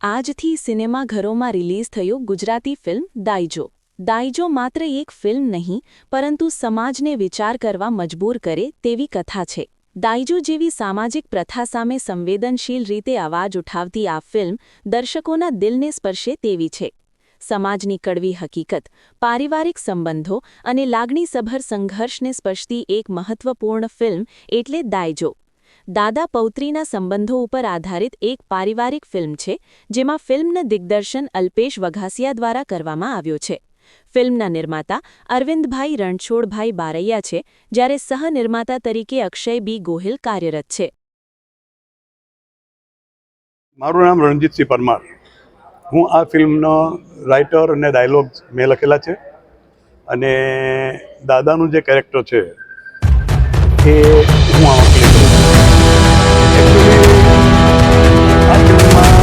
આજથી સિનેમાઘરોમાં રિલીઝ થયું ગુજરાતી ફિલ્મ દાઈજો. દાઈજો માત્ર એક ફિલ્મ નહીં, પરંતુ સમાજને વિચાર કરવા મજબૂર કરે તેવી કથા છે. દાઈજો જેવી સામાજિક પ્રથા સામે સંવેદનશીલ રીતે અવાજ ઉઠાવતી આ ફિલ્મ દર્શકોના દિલને સ્પર્શે તેવી છે. સમાજની કડવી હકીકત, પારિવારિક સંબંધો અને લાગણીસભર સંઘર્ષને સ્પર્શતી એક મહત્વપૂર્ણ ફિલ્મ એટલે દાઈજો. દાદા પૌત્રીના સંબંધો ઉપર આધારિત એક પારિવારિક ફિલ્મ છે, જેમાં ફિલ્મનું દિગ્દર્શન અલ્પેશ વઘાસિયા દ્વારા કરવામાં આવ્યું છે. ફિલ્મના નિર્માતા અરવિંદભાઈ રણછોડભાઈ બારૈયા છે, જ્યારે સહનિર્માતા તરીકે અક્ષય બી ગોહિલ કાર્યરત છે. મારું નામ રણજીતસિંહ પરમાર. હું આ ફિલ્મનો રાઇટર અને ડાયલોગ મેં લખેલા છે અને દાદાનું જે કેરેક્ટર છે એ હું આમાં પ્લે કરું છું. એકચ્યુઅલી આ ફિલ્મમાં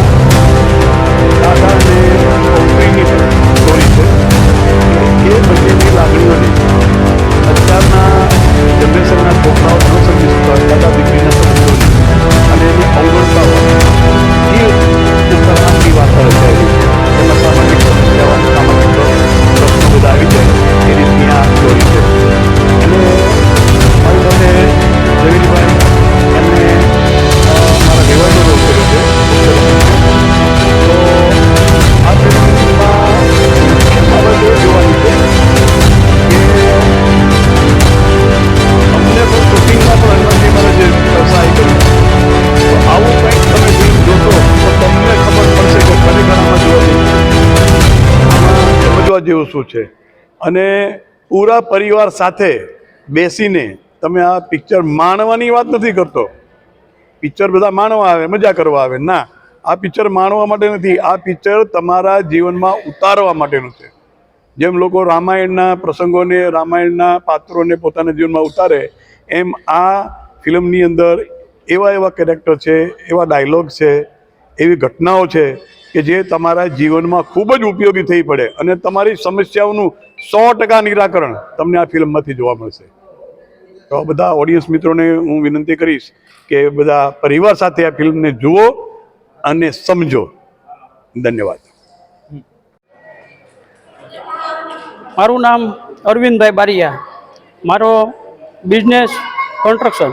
દાદા અને પૌત્રીની સ્ટોરી છે કે એ બંનેની લાગણીઓને અત્યારના જનરેશનના છોકરાઓ ન સમજી શકતા દાદા દીકરીના સંબંધોને અને એની અવગણતા હોય એ ઉપરની વાર્તા રચાયેલી છે. એમાં સામાજિક સમસ્યાઓ સામાજિક પ્રશ્નો બધા આવી જાય એ રીતની આ સ્ટોરી છે. અને મારી સાથે જવેરીભાઈ એમને મારા દેવાનો રોલ કર્યો છે. તો આ ફિલ્મમાં બાબત એ જોવાની છે કે અમને પણ શૂટિંગમાં પણ હનુમાનજી મહારાજે સહાય કરી. તો આવું કંઈક તમે ફિલ્મ જોશો તો તમને ખબર પડશે કે ખરેખર આમાં સમજવા જેવું શું છે. અને પૂરા પરિવાર સાથે બેસીને તમે આ પિક્ચર માણવાની વાત નથી કરતો. પિક્ચર બધા માણવા આવે, મજા કરવા આવે. ના, આ પિક્ચર માણવા માટે નથી. આ પિક્ચર તમારા જીવનમાં ઉતારવા માટેનું છે. જેમ લોકો રામાયણના પ્રસંગોને, રામાયણના પાત્રોને પોતાના જીવનમાં ઉતારે, એમ આ ફિલ્મની અંદર એવા કેરેક્ટર છે, એવા ડાયલોગ છે, એવી ઘટનાઓ છે કે જે તમારા જીવનમાં ખૂબ જ ઉપયોગી થઈ પડે અને તમારી સમસ્યાઓનું 100% નિરાકરણ તમને આ ફિલ્મમાંથી જોવા મળશે. તો બધા ઓડિયન્સ મિત્રોને હું વિનંતી કરીશ કે બધા પરિવાર સાથે આ ફિલ્મને જુઓ અને સમજો. ધન્યવાદ. મારું નામ અરવિંદભાઈ બારૈયા. મારો બિઝનેસ કન્સ્ટ્રક્શન.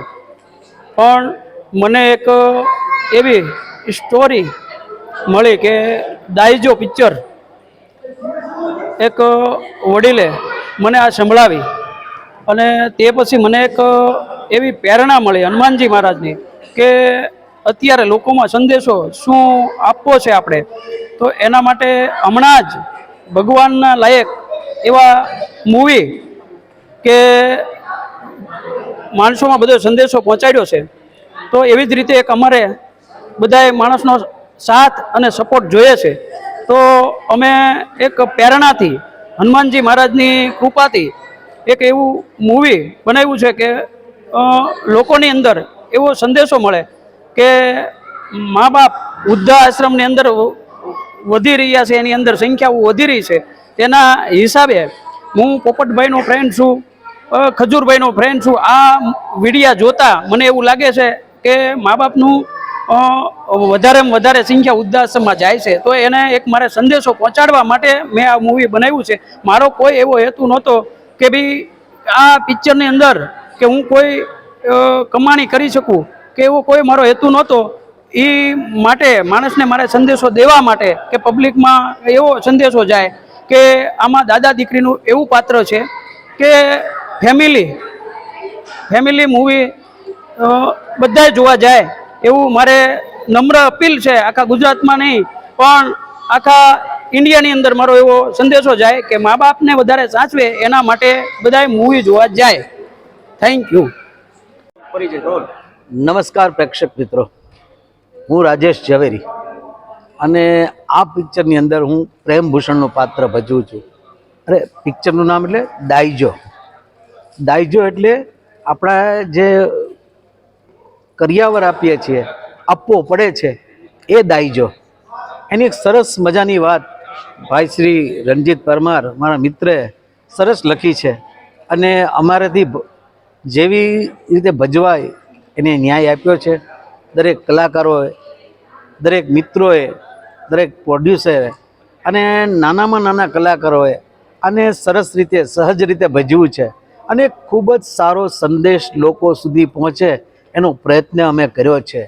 પણ મને એક એવી સ્ટોરી મળી કે દાઈજો પિક્ચર એક વડીલે મને આ સંભળાવી અને તે પછી મને એક એવી પ્રેરણા મળી હનુમાનજી મહારાજની કે અત્યારે લોકોમાં સંદેશો શું આપવો છે આપણે. તો એના માટે હમણાં જ ભગવાનના લાયક એવા મૂવી કે માણસોમાં બધો સંદેશો પહોંચાડ્યો છે. તો એવી જ રીતે એક અમારે બધાએ માણસનો સાથ અને સપોર્ટ જોઈએ છે. તો અમે એક પ્રેરણાથી હનુમાનજી મહારાજની કૃપાથી એક એવું મૂવી બનાવ્યું છે કે લોકોની અંદર એવો સંદેશો મળે કે મા બાપ વૃદ્ધાશ્રમની અંદર વધી રહ્યા છે, એની અંદર સંખ્યાઓ વધી રહી છે. તેના હિસાબે હું પોપટભાઈનો ફ્રેન્ડ છું, ખજૂરભાઈનો ફ્રેન્ડ છું. આ વિડીયા જોતા મને એવું લાગે છે કે મા બાપનું વધારેમાં વધારે સંખ્યા વૃદ્ધાશ્રમમાં જાય છે. તો એને એક મારે સંદેશો પહોંચાડવા માટે મેં આ મૂવી બનાવ્યું છે. મારો કોઈ એવો હેતુ નહોતો કે ભાઈ આ પિક્ચરની અંદર કે હું કોઈ કમાણી કરી શકું કે એવો કોઈ મારો હેતુ નહોતો. એ માટે માણસને મારે સંદેશો દેવા માટે કે પબ્લિકમાં એવો સંદેશો જાય કે આમાં દાદા દીકરીનું એવું પાત્ર છે કે ફેમિલી મૂવી બધાય જોવા જાય એવું મારે નમ્ર અપીલ છે. આખા ગુજરાતમાં નહીં પણ આખા ઇન્ડિયાની અંદર મારો એવો સંદેશો જાય કે મા બાપને વધારે સાચવે એના માટે બધાય મૂવી જોવા જાય. Thank you. નમસ્કાર પ્રેક્ષક મિત્રો, હું રાજેશ ઝવેરી અને આ પિક્ચરની અંદર હું પ્રેમભૂષણનું પાત્ર ભજવું છું. અરે પિક્ચરનું નામ એટલે દાઈજો. દાઈજો એટલે આપણા જે કરિયાવર આપીએ છીએ, આપવો પડે છે, એ દાઈજો. એની એક સરસ મજાની વાત ભાઈ શ્રી રણજીત પરમાર મારા મિત્રે સરસ લખી છે અને અમારાથી જેવી રીતે ભજવાય એને ન્યાય આપ્યો છે. દરેક કલાકારોએ, દરેક મિત્રોએ દરેક પ્રોડ્યુસરે અને નાનામાં નાના કલાકારોએ આને સરસ રીતે સહજ રીતે ભજવ્યું છે અને ખૂબ જ સારો સંદેશ લોકો સુધી પહોંચે એનો પ્રયત્ન અમે કર્યો છે.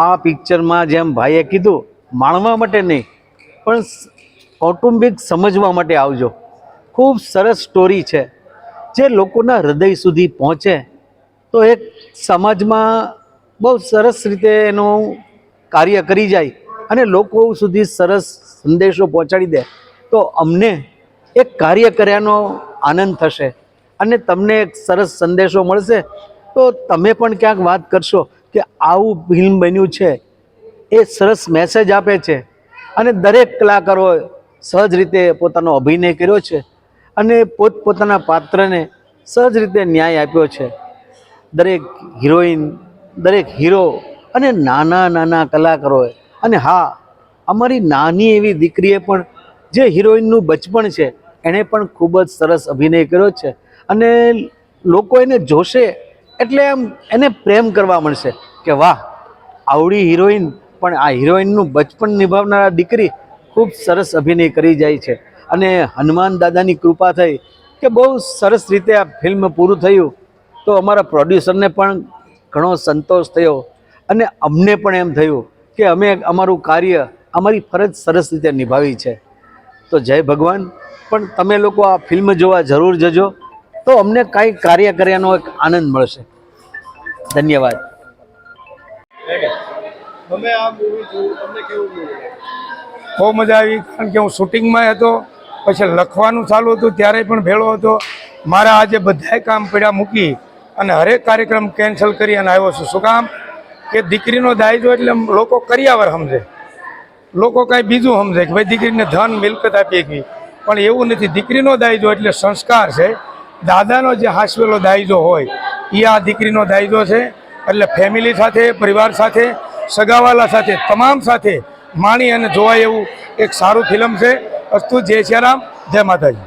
આ પિક્ચરમાં જેમ ભાઈએ કીધું, માણવા માટે નહીં પણ કૌટુંબિક સમજવા માટે આવજો. ખૂબ સરસ સ્ટોરી છે જે લોકોના હૃદય સુધી પહોંચે તો એક સમાજમાં બહુ સરસ રીતે એનું કાર્ય કરી જાય અને લોકો સુધી સરસ સંદેશો પહોંચાડી દે તો અમને એક કાર્ય કર્યાનો આનંદ થશે અને તમને એક સરસ સંદેશો મળશે તો તમે પણ ક્યાંક વાત કરશો કે આવું ફિલ્મ બન્યું છે, એ સરસ મેસેજ આપે છે. અને દરેક કલાકારોએ સહજ રીતે પોતાનો અભિનય કર્યો છે અને પોતપોતાના પાત્રને સહજ રીતે ન્યાય આપ્યો છે. દરેક હિરોઈન, દરેક હીરો અને નાના નાના કલાકારોએ, અને હા, અમારી નાની એવી દીકરીએ પણ જે હિરોઈનનું બચપણ છે એણે પણ ખૂબ જ સરસ અભિનય કર્યો છે અને લોકો એને જોશે એટલે એમ એને પ્રેમ કરવા મળશે કે વાહ, આવડી હિરોઈન પણ આ હિરોઈનનું બચપન નિભાવનારા દીકરી ખૂબ સરસ અભિનય કરી જાય છે. અને હનુમાન દાદાની કૃપા થઈ કે બહુ સરસ રીતે આ ફિલ્મ પૂરું થયું તો અમારા પ્રોડ્યુસરને પણ ઘણો સંતોષ થયો અને અમને પણ એમ થયું કે અમે અમારું કાર્ય, અમારી ફરજ સરસ રીતે નિભાવી છે. તો જય ભગવાન. પણ તમે લોકો આ ફિલ્મ જોવા જરૂર જજો તો અમને કાંઈ કાર્ય કર્યાનો એક આનંદ મળશે. ધન્યવાદ. તમે આ મૂવી જોયું, તમને કેવું લાગ્યું? બહુ મજા આવી, કારણ કે હું શૂટિંગમાં હતો, પછી લખવાનું ચાલુ હતું ત્યારે પણ ભેળો હતો. મારા આજે બધાય કામ પડ્યા મૂકી અને હરેક કાર્યક્રમ કેન્સલ કરી અને આવ્યો છું. શું કામ? કે દીકરીનો દાયજો એટલે લોકો કરિયાવર સમજે, લોકો કાંઈ બીજું સમજે કે ભાઈ દીકરીને ધન મિલકત આપી ગઈ, પણ એવું નથી. દીકરીનો દાયજો એટલે સંસ્કાર છે. દાદાનો જે હાસવેલો દાયજો હોય એ આ દીકરીનો દાયજો છે. એટલે ફેમિલી સાથે, પરિવાર સાથે, સગાવાલા સાથે, તમામ સાથે માણી અને જોવાય એવું એક સારું ફિલ્મ છે. અસ્તુ. જય શ્રી રામ, જય માતાજી.